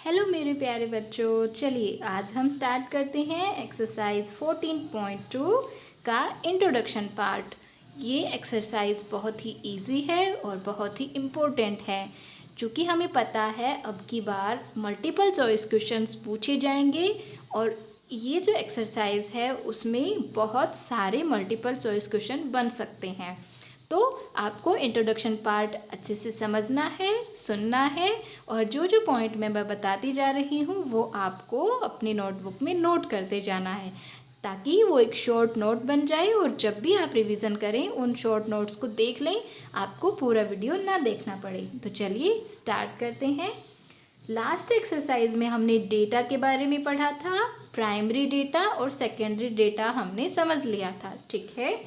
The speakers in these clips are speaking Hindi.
हेलो मेरे प्यारे बच्चों, चलिए आज हम स्टार्ट करते हैं एक्सरसाइज 14.2 का इंट्रोडक्शन पार्ट। ये एक्सरसाइज बहुत ही इजी है और बहुत ही इम्पोर्टेंट है, क्योंकि हमें पता है अब की बार मल्टीपल चॉइस क्वेश्चंस पूछे जाएंगे और ये जो एक्सरसाइज है उसमें बहुत सारे मल्टीपल चॉइस क्वेश्चन बन सकते हैं। तो आपको इंट्रोडक्शन पार्ट अच्छे से समझना है, सुनना है और जो जो पॉइंट मैं बताती जा रही हूँ वो आपको अपनी नोटबुक में नोट करते जाना है, ताकि वो एक शॉर्ट नोट बन जाए और जब भी आप रिवीजन करें उन शॉर्ट नोट्स को देख लें, आपको पूरा वीडियो ना देखना पड़े। तो चलिए स्टार्ट करते हैं। लास्ट एक्सरसाइज में हमने डेटा के बारे में पढ़ा था, प्राइमरी डेटा और सेकेंडरी डेटा हमने समझ लिया था, ठीक है।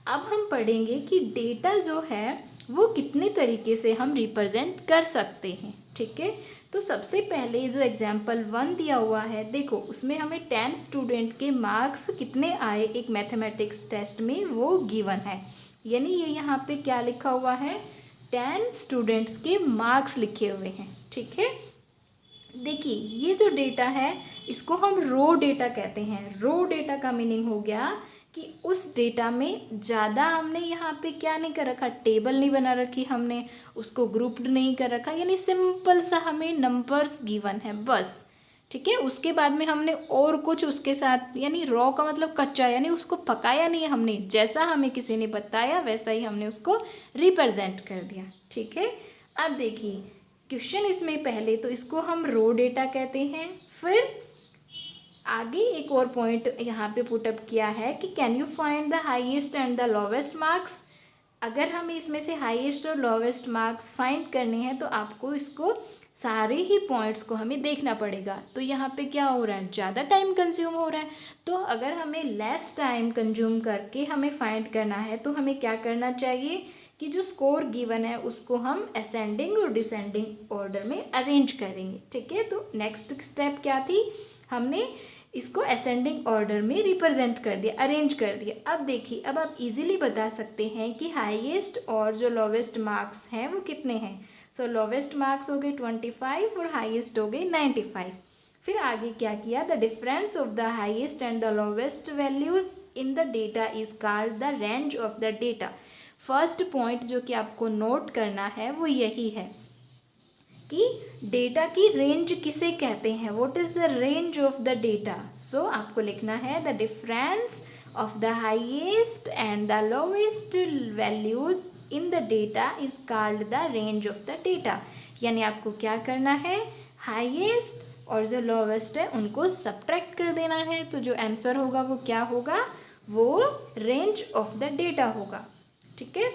अब हम पढ़ेंगे कि डेटा जो है वो कितने तरीके से हम रिप्रेजेंट कर सकते हैं, ठीक है। तो सबसे पहले जो एग्जाम्पल 1 दिया हुआ है, देखो उसमें हमें 10 स्टूडेंट के मार्क्स कितने आए एक मैथमेटिक्स टेस्ट में वो गिवन है। यानी ये यहाँ पे क्या लिखा हुआ है, 10 स्टूडेंट्स के मार्क्स लिखे हुए हैं, ठीक है। देखिए ये जो डेटा है इसको हम रो डेटा कहते हैं। रो डेटा का मीनिंग हो गया कि उस डेटा में ज़्यादा हमने यहाँ पे क्या नहीं कर रखा, टेबल नहीं बना रखी हमने, उसको ग्रुप्ड नहीं कर रखा, यानी सिंपल सा हमें नंबर्स गिवन है बस, ठीक है। उसके बाद में हमने और कुछ उसके साथ, यानी रॉ का मतलब कच्चा, यानी उसको पकाया नहीं है हमने, जैसा हमें किसी ने बताया वैसा ही हमने उसको रिप्रेजेंट कर दिया, ठीक है। अब देखिए क्वेश्चन इसमें पहले तो इसको हम रो डेटा कहते हैं। फिर आगे एक और पॉइंट यहाँ पे पुटअप किया है कि can you find the highest and the lowest marks. अगर हमें इसमें से हाईएस्ट और लोवेस्ट मार्क्स फाइंड करने हैं तो आपको इसको सारे ही पॉइंट्स को हमें देखना पड़ेगा। तो यहाँ पे क्या हो रहा है, ज़्यादा टाइम कंज्यूम हो रहा है। तो अगर हमें लेस टाइम कंज्यूम करके हमें फाइंड करना है तो हमें क्या करना चाहिए कि जो स्कोर गिवन है उसको हम असेंडिंग और डिसेंडिंग ऑर्डर में अरेंज करेंगे, ठीक है। तो नेक्स्ट स्टेप क्या थी, हमने इसको असेंडिंग ऑर्डर में रिप्रेजेंट कर दिया, अरेंज कर दिया। अब देखिए अब आप इजीली बता सकते हैं कि हाईएस्ट और जो लोवेस्ट मार्क्स हैं वो कितने हैं। सो लोवेस्ट मार्क्स हो गए 25 और हाईएस्ट हो गए 95। फिर आगे क्या किया, the difference of the highest and the lowest values in the data is called the range of the data. First point जो कि आपको नोट करना है वो यही है कि डेटा की रेंज किसे कहते हैं, what is the range of the data. So आपको लिखना है the difference of the highest and the lowest values in the data is called the range of the data. यानी आपको क्या करना है, हाईएस्ट और जो लोवेस्ट है उनको सब्ट्रैक्ट कर देना है, तो जो आंसर होगा वो क्या होगा, वो रेंज ऑफ द डेटा होगा, ठीक है।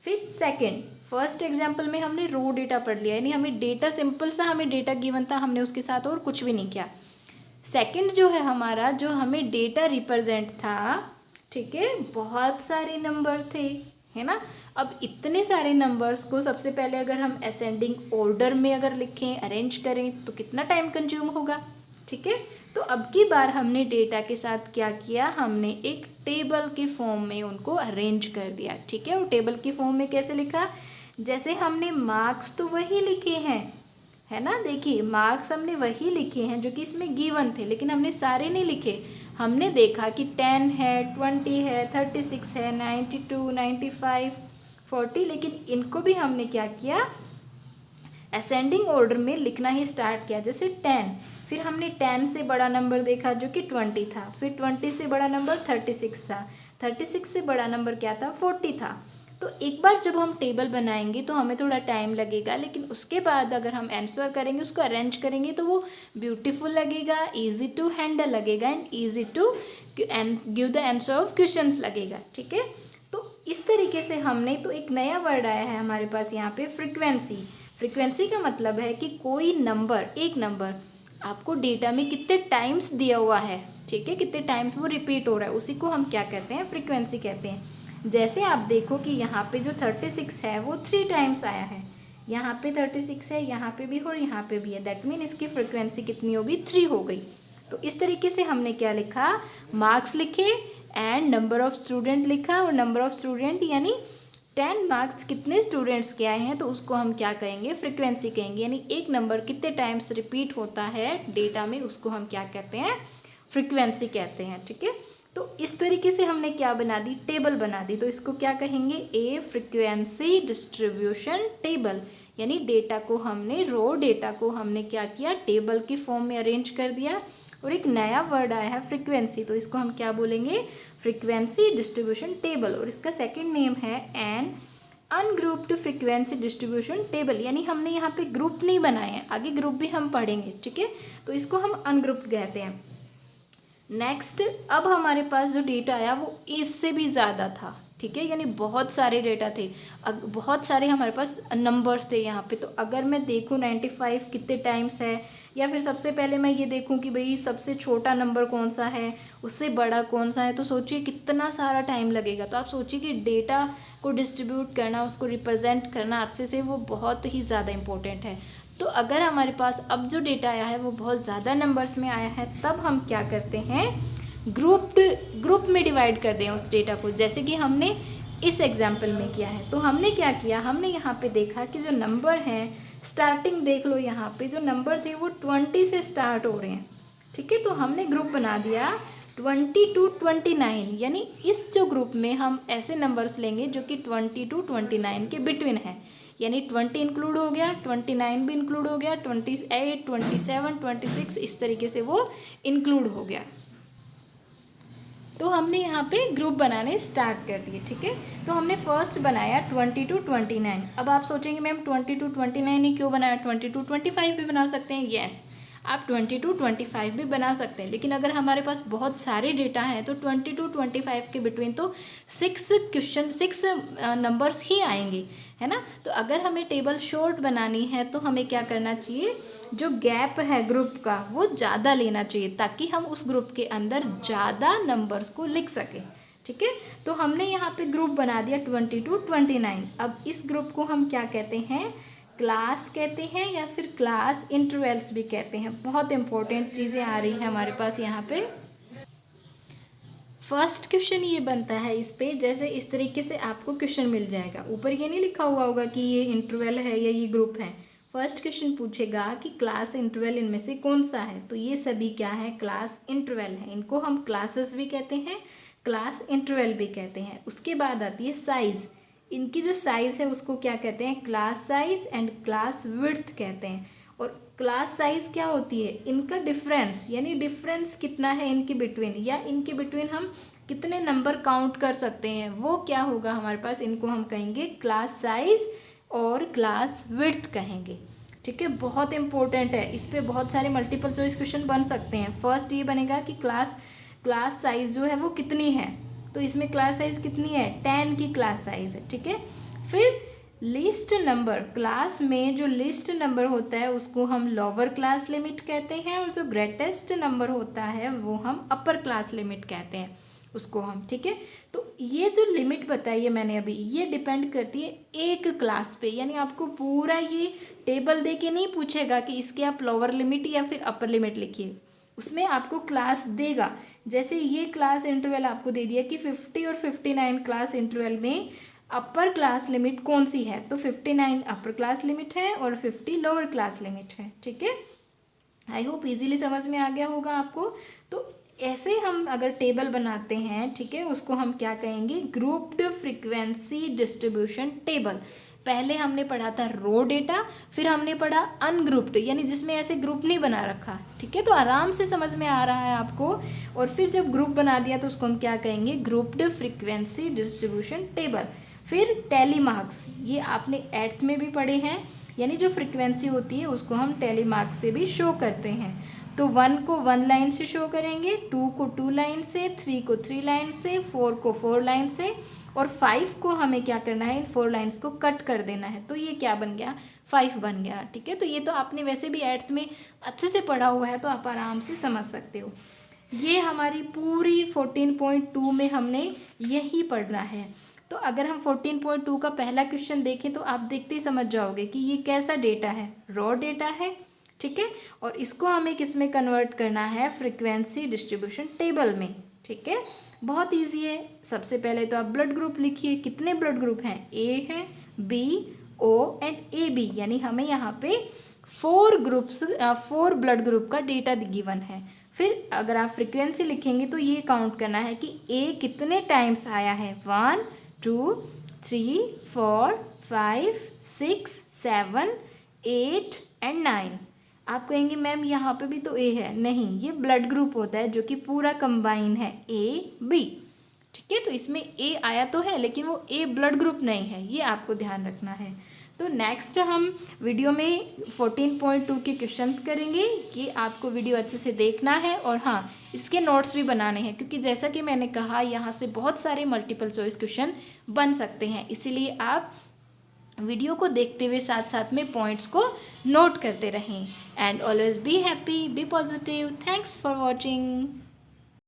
फिर सेकंड, फर्स्ट एग्जाम्पल में हमने रो डेटा पढ़ लिया, यानी हमें डेटा सिंपल सा हमें डेटा गिवन था, हमने उसके साथ और कुछ भी नहीं किया। सेकंड जो है हमारा, जो हमें डेटा रिप्रेजेंट था, ठीक है, बहुत सारे नंबर थे, है ना। अब इतने सारे नंबर्स को सबसे पहले अगर हम असेंडिंग ऑर्डर में अगर लिखें, अरेंज करें तो कितना टाइम कंज्यूम होगा, ठीक है। तो अब की बार हमने डेटा के साथ क्या किया, हमने एक टेबल के फॉर्म में उनको अरेंज कर दिया, ठीक है। और टेबल के फॉर्म में कैसे लिखा, जैसे हमने मार्क्स तो वही लिखे हैं, है ना। देखिए मार्क्स हमने वही लिखे हैं जो कि इसमें गिवन थे, लेकिन हमने सारे नहीं लिखे। हमने देखा कि 10 है, 20 है, 36 है, 92, 95, 40, लेकिन इनको भी हमने क्या किया, असेंडिंग ऑर्डर में लिखना ही स्टार्ट किया। जैसे 10, फिर हमने 10 से बड़ा नंबर देखा जो कि 20 था, फिर 20 से बड़ा नंबर 36 था, 36 से बड़ा नंबर क्या था, 40 था। तो एक बार जब हम टेबल बनाएंगे तो हमें थोड़ा टाइम लगेगा, लेकिन उसके बाद अगर हम आंसर करेंगे, उसको अरेंज करेंगे तो वो ब्यूटीफुल लगेगा, इजी टू हैंडल लगेगा and easy to give the answer of questions लगेगा, ठीक है। तो इस तरीके से हमने, तो एक नया वर्ड आया है हमारे पास यहाँ पे, फ्रीक्वेंसी। फ्रीक्वेंसी का मतलब है कि कोई नंबर, एक नंबर आपको डेटा में कितने टाइम्स दिया हुआ है, ठीक है, कितने टाइम्स वो रिपीट हो रहा है, उसी को हम क्या कहते हैं, फ्रीक्वेंसी कहते हैं। जैसे आप देखो कि यहाँ पे जो 36 है वो 3 टाइम्स आया है, यहाँ पे 36 है, यहाँ पे भी और यहाँ पे भी है, दैट मीन इसकी फ्रीक्वेंसी कितनी होगी, 3 हो गई। तो इस तरीके से हमने क्या लिखा, मार्क्स लिखे एंड नंबर ऑफ स्टूडेंट लिखा, और नंबर ऑफ स्टूडेंट यानी 10 मार्क्स कितने स्टूडेंट्स के आए हैं तो उसको हम क्या कहेंगे, फ्रीक्वेंसी कहेंगे। यानी एक नंबर कितने टाइम्स रिपीट होता है डेटा में, उसको हम क्या कहते हैं, फ्रीक्वेंसी कहते हैं। ठीक है, तो इस तरीके से हमने क्या बना दी, टेबल बना दी। तो इसको क्या कहेंगे, ए फ्रीक्वेंसी डिस्ट्रीब्यूशन टेबल। यानी डेटा को हमने, रो डेटा को हमने क्या किया, टेबल की फॉर्म में अरेंज कर दिया। और एक नया वर्ड आया है फ्रीक्वेंसी, तो इसको हम क्या बोलेंगे, फ्रीक्वेंसी डिस्ट्रीब्यूशन टेबल। और इसका सेकंड नेम है an ungrouped frequency distribution table. यानी हमने यहाँ पे ग्रुप नहीं बनाए हैं, आगे ग्रुप भी हम पढ़ेंगे। ठीक है, तो इसको हम अनग्रुप्ड कहते हैं। नेक्स्ट, अब हमारे पास जो डेटा आया वो इससे भी ज़्यादा था। ठीक है, यानी बहुत सारे डेटा थे, बहुत सारे हमारे पास नंबर्स थे यहाँ पे। तो अगर मैं देखूँ 95 कितने टाइम्स है, या फिर सबसे पहले मैं ये देखूँ कि भाई सबसे छोटा नंबर कौन सा है, उससे बड़ा कौन सा है, तो सोचिए कितना सारा टाइम लगेगा। तो आप सोचिए कि डेटा को डिस्ट्रीब्यूट करना, उसको रिप्रेजेंट करना अच्छे से, वो बहुत ही ज़्यादा इम्पोर्टेंट है। तो अगर हमारे पास अब जो डेटा आया है वो बहुत ज़्यादा नंबर्स में आया है, तब हम क्या करते हैं, ग्रुप में डिवाइड कर दें उस डेटा को, जैसे कि हमने इस एग्जाम्पल में किया है। तो हमने क्या किया, हमने यहाँ पे देखा कि जो नंबर हैं, स्टार्टिंग देख लो, यहाँ पे जो नंबर थे वो 20 से स्टार्ट हो रहे हैं। ठीक है, तो हमने ग्रुप बना दिया 20 to 29। यानी इस जो ग्रुप में हम ऐसे नंबर्स लेंगे जो कि 20 to 29 के बिटवीन है। यानी 20 इंक्लूड हो गया, 29 भी इंक्लूड हो गया, 28, 27, 26 इस तरीके से वो इंक्लूड हो गया। तो हमने यहाँ पे ग्रुप बनाने स्टार्ट कर दिए। ठीक है, तो हमने फर्स्ट बनाया 20 to 29। अब आप सोचेंगे मैम 20 to 29 ही क्यों बनाया, 20 to 25 भी बना सकते हैं। यस, आप 20 to 25 भी बना सकते हैं, लेकिन अगर हमारे पास बहुत सारे डेटा हैं तो 20 to 25 के बिटवीन तो 6 नंबर्स ही आएंगे, है ना। तो अगर हमें टेबल शॉर्ट बनानी है तो हमें क्या करना चाहिए, जो गैप है ग्रुप का वो ज़्यादा लेना चाहिए, ताकि हम उस ग्रुप के अंदर ज़्यादा नंबर्स को लिख सकें। ठीक है, तो हमने यहाँ पे ग्रुप बना दिया 20 to 29। अब इस ग्रुप को हम क्या कहते हैं, क्लास कहते हैं, या फिर क्लास इंटरवल्स भी कहते हैं। बहुत इंपॉर्टेंट चीज़ें आ रही हैं हमारे पास यहाँ पे। फर्स्ट क्वेश्चन ये बनता है इस पे, जैसे इस तरीके से आपको क्वेश्चन मिल जाएगा, ऊपर ये नहीं लिखा हुआ होगा कि ये इंटरवल है या ये ग्रुप है। फर्स्ट क्वेश्चन पूछेगा कि क्लास इंटरवल इनमें से कौन सा है, तो ये सभी क्या है, क्लास इंटरवल है। इनको हम क्लासेस भी कहते हैं, क्लास इंटरवल भी कहते हैं। उसके बाद आती है साइज़। इनकी जो साइज़ है उसको क्या कहते हैं, class size and class width कहते हैं। और क्लास साइज़ क्या होती है, इनका डिफरेंस, यानी डिफरेंस कितना है इनके बिटवीन, या इनके बिटवीन हम कितने नंबर काउंट कर सकते हैं, वो क्या होगा हमारे पास, इनको हम कहेंगे क्लास साइज़ और क्लास विड्थ कहेंगे। ठीक है, बहुत इंपॉर्टेंट है, इस पर बहुत सारे मल्टीपल चॉइस क्वेश्चन बन सकते हैं। फर्स्ट ये बनेगा कि क्लास साइज़ जो है वो कितनी है, तो इसमें क्लास साइज़ कितनी है, 10 की क्लास साइज़ है। ठीक है, फिर लिस्ट नंबर, क्लास में जो लिस्ट नंबर होता है उसको हम लोअर क्लास लिमिट कहते हैं, और जो ग्रेटेस्ट नंबर होता है वो हम अपर क्लास लिमिट कहते हैं उसको हम। ठीक है, तो ये जो लिमिट बताई है मैंने अभी, ये डिपेंड करती है एक क्लास पे। यानी आपको पूरा ये टेबल दे के नहीं पूछेगा कि इसके आप लोअर लिमिट या फिर अपर लिमिट लिखिए, उसमें आपको क्लास देगा। जैसे ये क्लास इंटरवल आपको दे दिया कि 50 और 59 क्लास इंटरवल में अपर क्लास लिमिट कौन सी है, तो 59 अपर क्लास लिमिट है और 50 लोअर क्लास लिमिट है। ठीक है, आई होप इजीली समझ में आ गया होगा आपको। तो ऐसे हम अगर टेबल बनाते हैं, ठीक है, उसको हम क्या कहेंगे, ग्रुप्ड फ्रीक्वेंसी डिस्ट्रीब्यूशन टेबल। पहले हमने पढ़ा था रो डेटा, फिर हमने पढ़ा अनग्रुप्ड, यानी जिसमें ऐसे ग्रुप नहीं बना रखा। ठीक है, तो आराम से समझ में आ रहा है आपको। और फिर जब ग्रुप बना दिया तो उसको हम क्या कहेंगे, ग्रुप्ड फ्रीक्वेंसी डिस्ट्रीब्यूशन टेबल। फिर टैली मार्क्स, ये आपने 8th में भी पढ़े हैं, यानी जो फ्रीक्वेंसी होती है उसको हम टैली मार्क्स से भी शो करते हैं। तो 1 को 1 लाइन से शो करेंगे, 2 को 2 लाइन से, 3 को 3 लाइन से, 4 को 4 लाइन से, और 5 को हमें क्या करना है, इन 4 लाइन्स को कट कर देना है। तो ये क्या बन गया, 5 बन गया। ठीक है, तो ये तो आपने वैसे भी 8th में अच्छे से पढ़ा हुआ है, तो आप आराम से समझ सकते हो। ये हमारी पूरी 14.2 में हमने यही पढ़ना है। तो अगर हम 14.2 का पहला क्वेश्चन देखें तो आप देखते ही समझ जाओगे कि ये कैसा डेटा है, रॉ डेटा है। ठीक है, और इसको हमें किस में कन्वर्ट करना है, फ्रीक्वेंसी डिस्ट्रीब्यूशन टेबल में। ठीक है, बहुत इजी है। सबसे पहले तो आप ब्लड ग्रुप लिखिए। कितने ब्लड ग्रुप हैं? ए है, B, O and A B, यानी हमें यहाँ पे 4 ब्लड ग्रुप का डेटा गिवन है। फिर अगर आप फ्रीक्वेंसी लिखेंगे तो ये काउंट करना है कि ए कितने टाइम्स आया है। 1 2 3 4 5 6 7 8 एंड 9। आप कहेंगे मैम यहाँ पे भी तो ए है। नहीं, ये ब्लड ग्रुप होता है जो कि पूरा कंबाइन है, ए बी। ठीक है, तो इसमें ए आया तो है लेकिन वो ए ब्लड ग्रुप नहीं है, ये आपको ध्यान रखना है। तो नेक्स्ट हम वीडियो में 14.2 के क्वेश्चंस करेंगे। ये आपको वीडियो अच्छे से देखना है और हाँ, इसके नोट्स भी बनाने हैं, क्योंकि जैसा कि मैंने कहा यहाँ से बहुत सारे मल्टीपल चॉइस क्वेश्चन बन सकते हैं। इसीलिए आप वीडियो को देखते हुए साथ साथ में पॉइंट्स को नोट करते रहें। And always be happy, be positive. Thanks for watching.